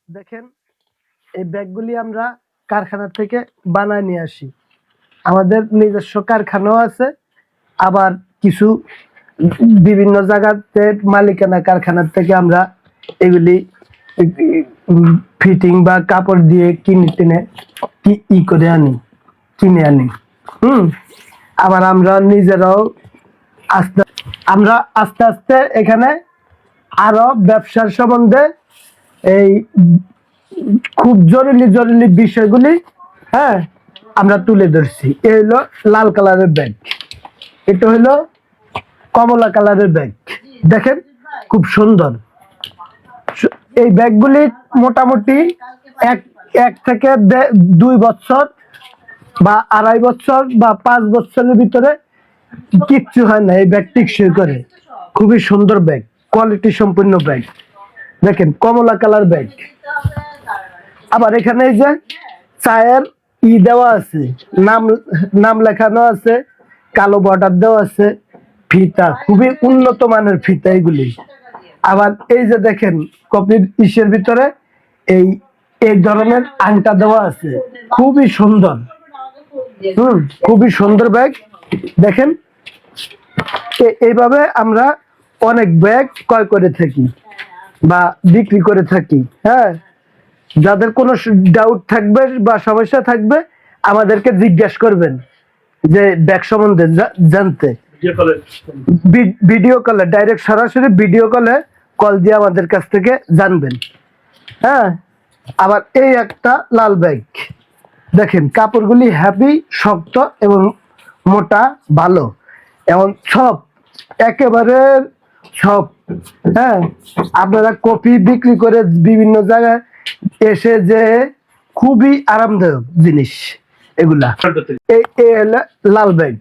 দেখেন এই ব্যাগগুলি আমরা কারখানা থেকে বানায় নিয়ে আসি। আমাদের নিজস্ব কারখানাও আছে, আবার কিছু বিভিন্ন জায়গাতে মালিকানা কারখানার থেকে আমরা এগুলি ফিটিং বা কাপড় দিয়ে কিনে কিনে আনি। আবার আমরা নিজেরাও আস্তে আস্তে এখানে আরো ব্যবসার সম্বন্ধে এই খুব জরুরি বিষয়গুলি আমরা তুলে ধরছি। এই হলো লাল কালারের ব্যাগ, এটা হলো কমলা কালারের ব্যাগ। দেখেন খুব সুন্দর। এই ব্যাগগুলি মোটামুটি এক থেকে 2 বছর বা 2.5 বছর বা 5 বছরের ভিতরে কিচ্ছু হয় না। এই ব্যাগ টিকসই করে, খুবই সুন্দর ব্যাগ, কোয়ালিটি সম্পূর্ণ ব্যাগ। দেখেন কমলা কালার ব্যাগ। আবার এখানে এই যে চায়ের দেওয়া আছে, নাম লেখানো আছে, কালো বর্ডার দেওয়া আছে, ফিতা খুবই উন্নত মানের ফিতা এগুলি। আবার এই যে দেখেন কপির ইসের ভিতরে এই ধরনের আংটা দেওয়া আছে, খুবই সুন্দর। খুবই সুন্দর ব্যাগ। দেখেন এইভাবে আমরা অনেক ব্যাগ ক্রয় করে থাকি বা বিক্রি করে থাকি। যাদের কোনো ডাউট থাকবে বা সমস্যা থাকবে আমাদেরকে জিজ্ঞাসা করবেন যে ব্যাগ সম্বন্ধে জানতে। ভিডিও কলে ডাইরেক্ট সরাসরি ভিডিও কলে কল দিয়ে আমাদের কাছ থেকে জানবেন। আবার এই একটা লাল ব্যাগ দেখেন, কাপড়গুলি হ্যাপি, শক্ত এবং মোটা, ভালো এবং সব একেবারে সব। আপনারা কপি বিক্রি করে বিভিন্ন জায়গায় এসে যে খুবই আরামদায়ক জিনিস এগুলা। এই হলো লাল ব্যাগ,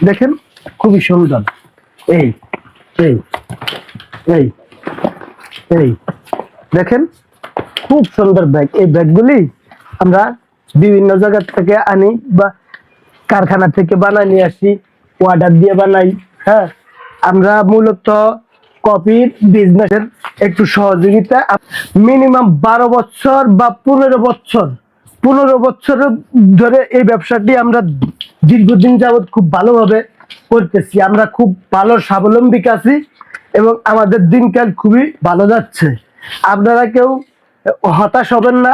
দেখেন খুবই সুন্দর। এই এই এই এই দেখেন খুব সুন্দর ব্যাগ। এই ব্যাগগুলি আমরা বিভিন্ন জায়গা থেকে আনি বা কারখানা থেকে বানাই নিয়ে আসি, অর্ডার দিয়ে বানাই। আমরা মূলত কপির বিজনেসের একটু সহযোগিতা মিনিমাম 12 বছর বা 15 বছর ধরে এই ব্যবসাটি আমরা দীর্ঘদিন যাবৎ খুব ভালোভাবে করতেছি। আমরা খুব ভালো স্বাবলম্বী আছি এবং আমাদের দিনকাল খুবই ভালো যাচ্ছে। আপনারা কেউ হতাশ হবেন না।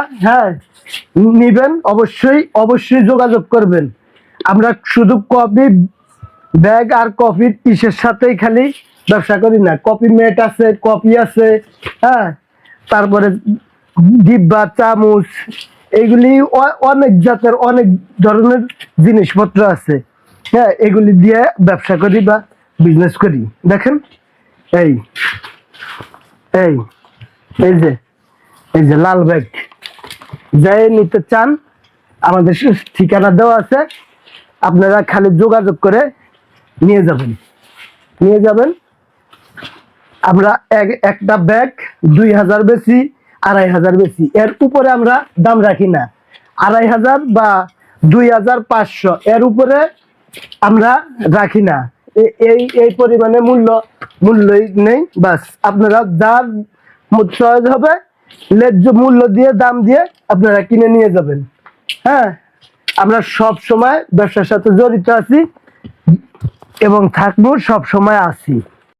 নিবেন, অবশ্যই যোগাযোগ করবেন। আমরা শুধু কপি ব্যাগ আর কপির ইসের সাথেই খালি ব্যবসা করি না, কপি মেট আছে, কপি আছে, তারপরে ডিব্বা, চামচ, এইগুলি অনেক জাতের অনেক ধরনের জিনিসপত্র আছে। এগুলি দিয়ে ব্যবসা করি বা বিজনেস করি। দেখেন এই এই এই যে এই যে লাল ব্যাগ, যাই নিতে চান আমাদের ঠিকানা দেওয়া আছে, আপনারা খালি যোগাযোগ করে নিয়ে যাবেন। আমরা একটা ব্যাগ 2000 বেশি, 2500 বেশি, এর উপরে আমরা দাম রাখি না। 2500 বা 2500 এর উপরে আমরা রাখি না। এই পরিমাণে মূল্যই নেই। বাস আপনারা যার চয়েস হবে ন্যায্য মূল্য দিয়ে, দাম দিয়ে আপনারা কিনে নিয়ে যাবেন। আমরা সব সময় ব্যবসার সাথে জড়িত আছি এবং থাকবো, সব সময় আছি।